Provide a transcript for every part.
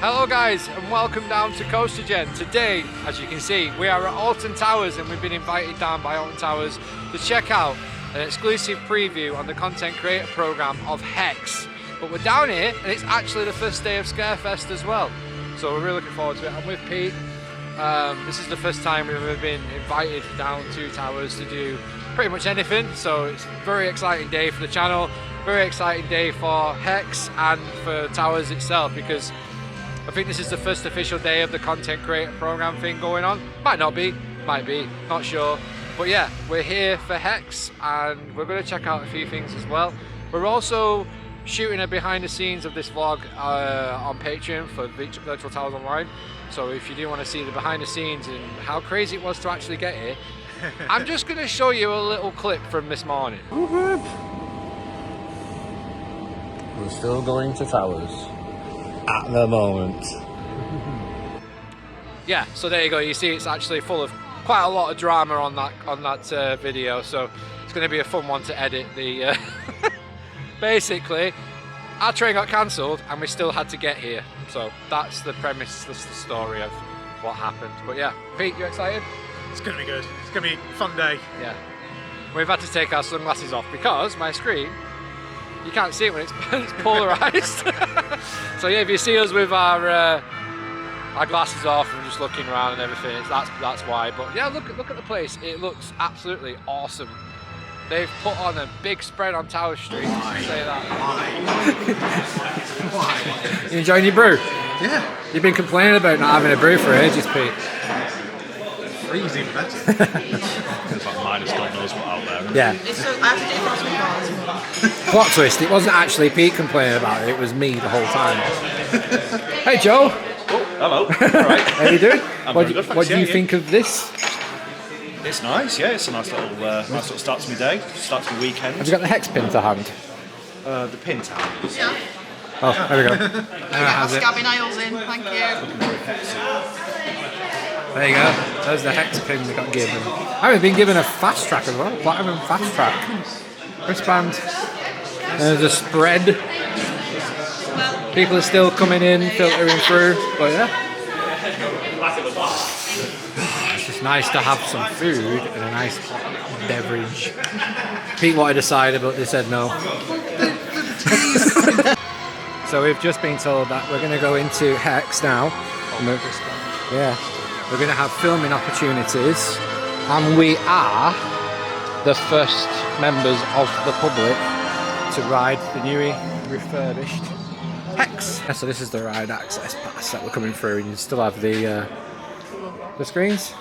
Hello guys and welcome down to CoasterGen. Today, as you can see, we are at Alton Towers and we've been invited down by Alton Towers to check out an exclusive preview on the content creator program of Hex. But we're down here and it's actually the first day of Scarefest as well. So we're really looking forward to it. I'm with Pete. This is the first time we've ever been invited down to Towers to do pretty much anything. So it's a very exciting day for the channel, very exciting day for Hex and for Towers itself, because I think this is the first official day of the content creator program thing going on. Might not be, might be, not sure. But yeah, we're here for Hex and we're going to check out a few things as well. We're also shooting a behind the scenes of this vlog on Patreon for Virtual Towers Online. So if you do want to see the behind the scenes and how crazy it was to actually get here, I'm just going to show you a little clip from this morning. We're still going to Towers at the moment. Yeah, so there you go. You see, it's actually full of quite a lot of drama on that video. So it's going to be a fun one to edit. The basically, our train got cancelled and we still had to get here. So that's the premise. That's the story of what happened. But yeah, Pete, you excited? It's going to be good. It's going to be a fun day. Yeah. We've had to take our sunglasses off because my screen, you can't see it when it's polarized. So yeah, if you see us with our glasses off and just looking around and everything, that's why. But yeah, look at the place. It looks absolutely awesome. They've put on a big spread on Tower Street. Say that. Why? You enjoying your brew? Yeah. You've been complaining about not having a brew for ages, Pete. Freezing better. It's like minus God knows what out there. Yeah. It's so, I have to do it. Plot twist, it wasn't actually Pete complaining about it, it was me the whole time. Hey Joe! Oh, hello. Alright. How you doing? I'm What very good, do thanks. you think of this? It's nice, yeah. It's a nice little start to my day, start to my weekend. Have you got the hex pin to hand? The pin town. Yeah. Oh, there we go. Get my scabby nails in, thank you. There you go. There's the hex pin we got given. I've been given a fast track as well. Platinum fast track. Wristband. There's a spread. People are still coming in, filtering through, but yeah. It's just nice to have some food and a nice beverage. Pete wanted a cider, but they said no. So we've just been told that we're going to go into Hex now. Yeah. We're going to have filming opportunities, and we are the first members of the public to ride the newly refurbished Hex. So this is the ride access pass that we're coming through, and you still have the screens.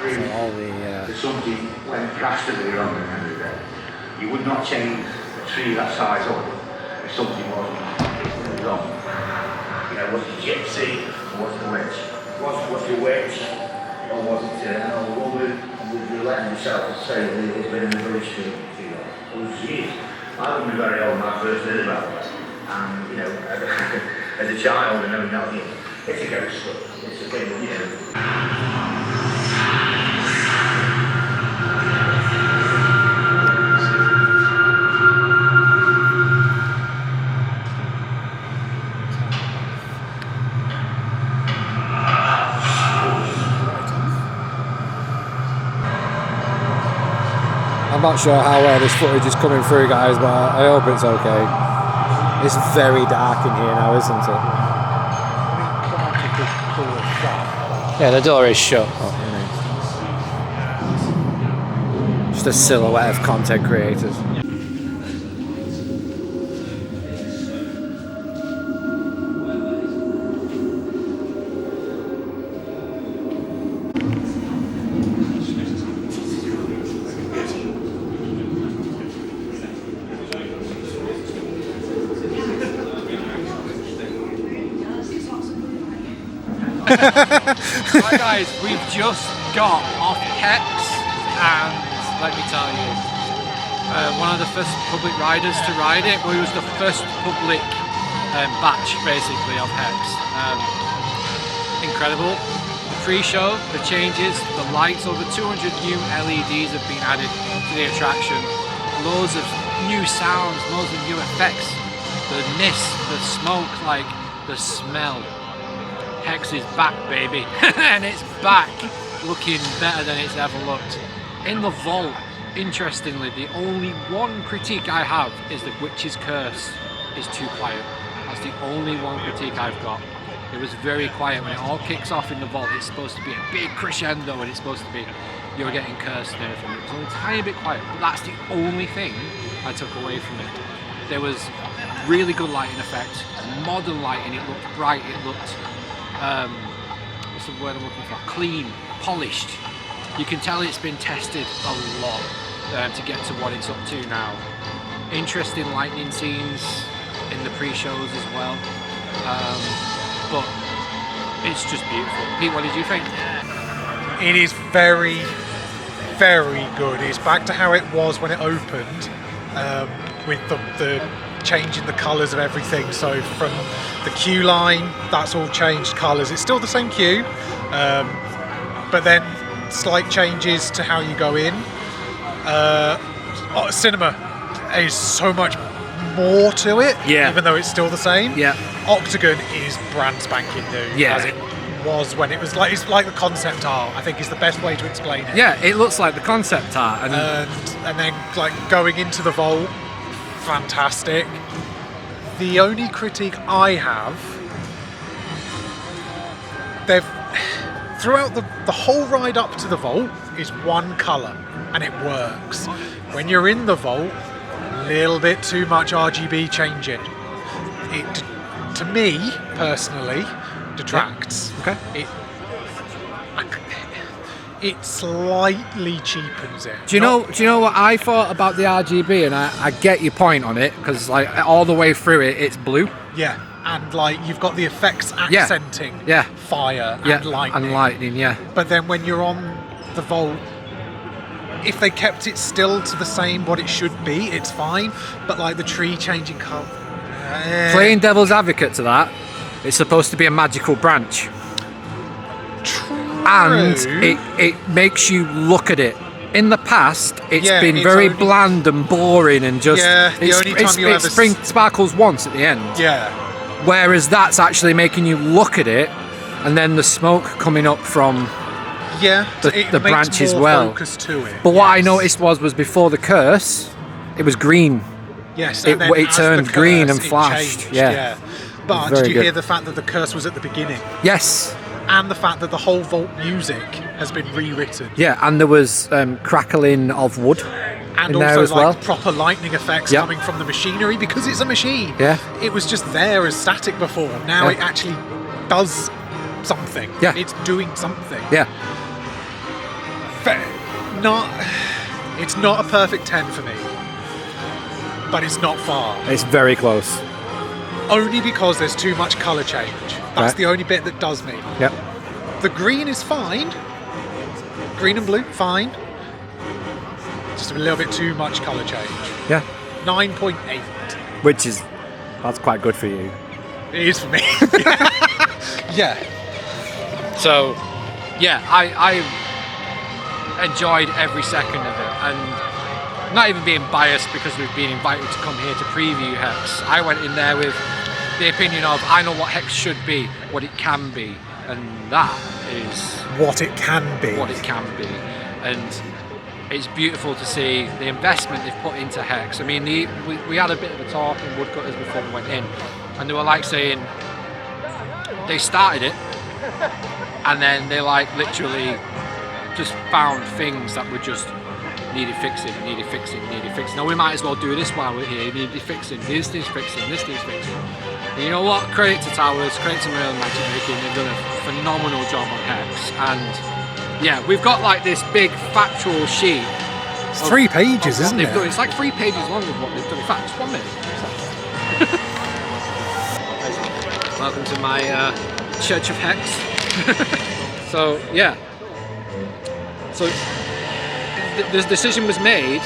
So all the something went drastically wrong at the end of the day. You would not change a tree that size up if something wasn't wrong. You know, was it gypsy or was it the witch? Was the witch or was it would you let yourself say that it's been in the village for years? I wouldn't be very old when I first heard about it. And you know, as a child and everything else, it's a ghost story. It's a thing, you know. I'm not sure how well this footage is coming through, guys, but I hope it's okay. It's very dark in here now, isn't it? Yeah, the door is shut. Just a silhouette of content creators. Hi guys, we've just got off Hex and let me tell you, one of the first public riders to ride it. We was the first public batch basically of Hex. Incredible. pre-show, the changes, the lights, over 200 new LEDs have been added to the attraction. Loads of new sounds, loads of new effects. The mist, the smoke, like the smell. Hex is back, baby. And it's back looking better than it's ever looked. In the vault, interestingly, the only one critique I have is the Witch's Curse is too quiet. That's the only one critique I've got. It was very quiet when it all kicks off in the vault. It's supposed to be a big crescendo and it's supposed to be you're getting cursed and everything. It was only a tiny bit quiet, but that's the only thing I took away from it. There was really good lighting effect, modern lighting, it looked bright, it looked, what's the word I'm looking for? Clean, polished. You can tell it's been tested a lot to get to what it's up to now. Interesting lightning scenes in the pre-shows as well. But it's just beautiful. Pete, what did you think? It is very, very good. It's back to how it was when it opened, with the change in the colours of everything. So from the queue line, that's all changed colours. It's still the same queue, but then slight changes to how you go in. Cinema is so much more to it, even though it's still the same. Octagon is brand spanking new, as it was when it was like, it's like the concept art, I think is the best way to explain it. Yeah, it looks like the concept art. And then like going into the vault, fantastic. The only critique I have, they've throughout the whole ride up to the vault is one colour and it works. When you're in the vault, a little bit too much RGB changing. It, to me personally, detracts. Okay. It slightly cheapens it. Do you know what I thought about the RGB? And I get your point on it, because like all the way through it, it's blue. Yeah, and like you've got the effects accenting fire and lightning. And lightning, yeah. But then when you're on the vault, if they kept it still to the same what it should be, it's fine. But like the tree changing colour. Playing devil's advocate to that, it's supposed to be a magical branch. True. And it makes you look at it. In the past, it's been very bland and boring and just it sparkles once at the end. Yeah. Whereas that's actually making you look at it, and then the smoke coming up from the branch as well. Focus to it. But what I noticed was before the curse, it was green. Yes, it turned green and flashed. Changed, yeah. But did you hear the fact that the curse was at the beginning? Yes. And the fact that the whole vault music has been rewritten. Yeah, and there was crackling of wood and in also there as like well. Proper lightning effects coming from the machinery, because it's a machine. Yeah. It was just there as static before. Now it actually does something. Yeah. It's doing something. Yeah. It's not a perfect 10 for me, but it's not far. It's very close. Only because there's too much colour change. That's the only bit that does me. Yep. The green is fine. Green and blue, fine. Just a little bit too much colour change. Yeah. 9.8. That's quite good for you. It is for me. Yeah. So, yeah, I enjoyed every second of it, and not even being biased because we've been invited to come here to preview Hex. I went in there with the opinion of, I know what Hex should be, what it can be, and that is what it can be. What it can be. And it's beautiful to see the investment they've put into Hex. I mean, we had a bit of a talk in Woodcutters before we went in, and they were like saying they started it and then they like literally just found things that were just needed fixing. Now we might as well do this while we're here. Needed fixing. This needs fixing. And you know what? Credit to Towers. Credit to Merlin Magic Making. They've done a phenomenal job on Hex. And yeah, we've got like this big factual sheet. It's 3 pages, isn't it? It's like 3 pages long of what they've done. In fact, it's 1 minute. Welcome to my Church of Hex. So yeah. So the decision was made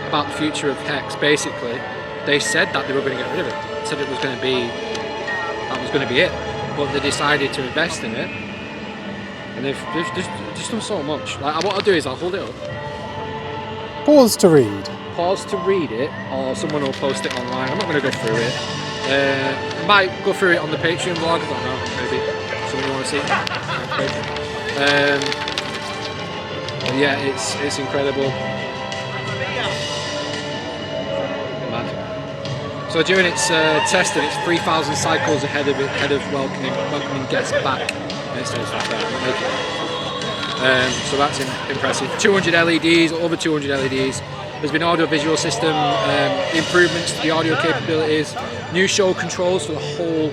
about the future of Hex. Basically, they said that they were going to get rid of it. Said it was going to be, that was going to be it. But they decided to invest in it, and they've just done so much. Like, what I'll do is I'll hold it up, Pause to read. pause to read it, or someone will post it online. I'm not going to go through it. Might go through it on the Patreon vlog. I don't know. Maybe somebody want to see it. But yeah, it's incredible. Mad. So during its testing, it's 3,000 cycles ahead of welcoming guests back. And it says that there, I'm not making it. So that's impressive. 200 LEDs, over 200 LEDs. There's been audio-visual system improvements to the audio capabilities, new show controls for the whole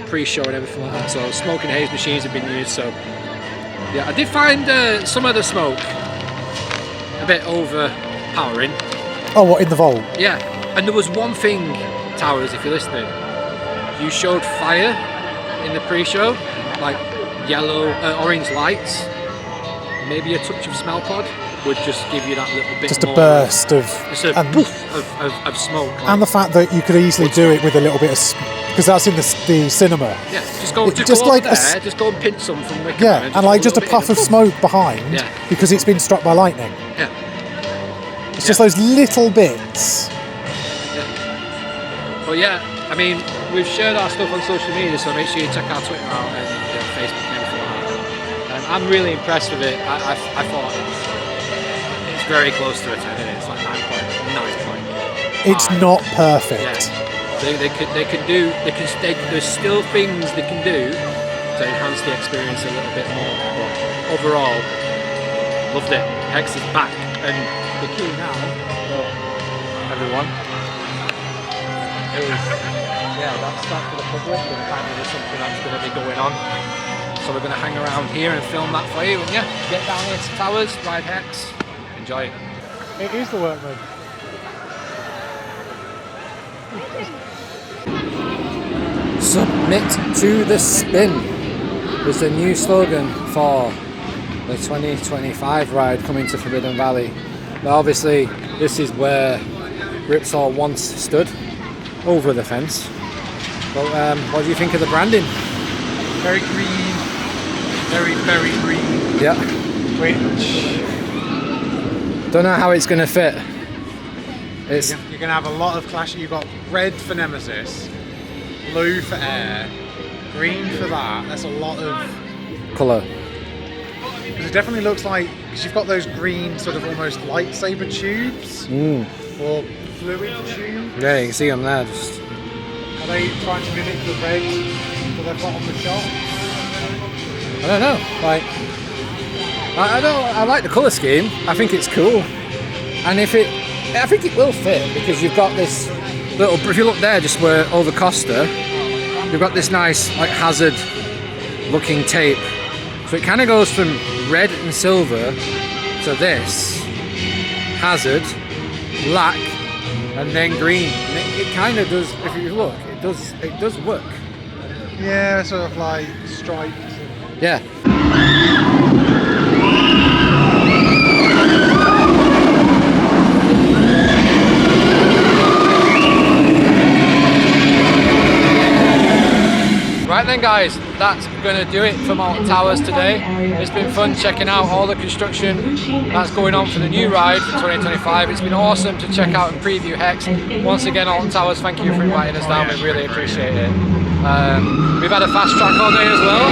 pre-show and everything like that. So smoke and haze machines have been used. So yeah, I did find some of the smoke a bit overpowering. Oh, what, in the vault? Yeah, and there was one thing, Towers, if you're listening, you showed fire in the pre-show, like yellow, orange lights. Maybe a touch of smell pod would just give you that little bit Just more, a burst of... just a and, poof of smoke. Like, and the fact that you could easily do it with a little bit of... Because that's in the cinema. yeah, just go just go like over there, just go and pinch some from Wicker Yeah, Man and like just a little bit puff of smoke behind Yeah. because it's been struck by lightning. Yeah. It's just those little bits. But yeah, I mean, we've shared our stuff on social media, so make sure you check our Twitter out and Facebook and everything like that. I'm really impressed with it. I thought it's very close to a 10, isn't it? It's like 9.9. It's not perfect. Yeah. There's still things they can do to enhance the experience a little bit more. But overall, loved it. Hex is back, and the key now, everyone, is that's that for the public, and apparently there's something that's going to be going on. So we're going to hang around here and film that for you. And yeah, get down here to Towers, ride Hex, enjoy it. It is the workman. Submit to the spin is the new slogan for the 2025 ride coming to Forbidden Valley. Now obviously this is where Ripsaw once stood, over the fence. But what do you think of the branding? Very green. Very, very green. Yeah. Which... Don't know how it's going to fit. It's You're going to have a lot of clash. You've got red for Nemesis, blue for air, green for that. That's a lot of colour. Because it definitely looks like, because you've got those green sort of almost lightsaber tubes or fluid tubes. Yeah, you can see them there. Just... Are they trying to mimic the red that they've got on the shot? I don't know. Like, I like the colour scheme. I think it's cool, and I think it will fit because you've got this little. If you look there, just where over Costa, you've got this nice like hazard looking tape. So it kind of goes from red and silver to this hazard, black, and then green. And it kind of does. If you look, it does work. Yeah, sort of like stripes. Yeah. Right then guys, that's going to do it from Alton Towers today. It's been fun checking out all the construction that's going on for the new ride for 2025. It's been awesome to check out and preview Hex. Once again, Alton Towers, thank you for inviting us down, we really appreciate it. We've had a fast track all day as well.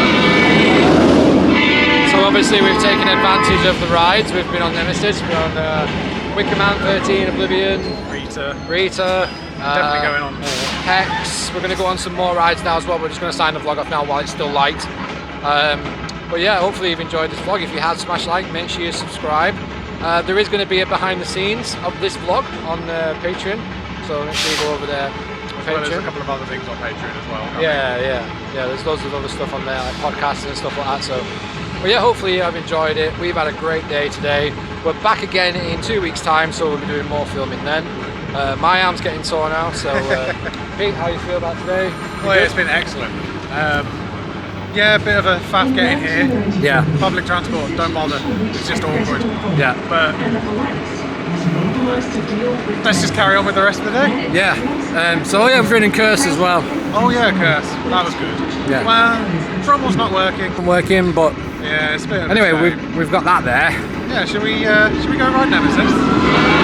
So obviously we've taken advantage of the rides. We've been on Nemesis, we're on Wicker Man 13, Oblivion, Rita. Definitely going on more. Hex. We're going to go on some more rides now as well. We're just going to sign the vlog off now while it's still light. But yeah, hopefully you've enjoyed this vlog. If you have, smash like, make sure you subscribe. There is going to be a behind the scenes of this vlog on Patreon, so make sure you go over there. Well, there's a couple of other things on Patreon as well. Yeah. There's loads of other stuff on there, like podcasts and stuff like that. So, but yeah, hopefully you have enjoyed it. We've had a great day today. We're back again in 2 weeks' time, so we'll be doing more filming then. My arm's getting sore now, so Pete, how you feel about today? Well, it's been excellent. Yeah, a bit of a faff getting here. Yeah. Public transport, don't bother. It's just awkward. Yeah. But let's just carry on with the rest of the day. Yeah. So yeah, we've been in Curse as well. Oh yeah, Curse. That was good. Yeah. Well, Trumbull's not working. I'm working, but Yeah, it's a bit of a Anyway, shame. we've got that there. Yeah, should we go ride Nemesis?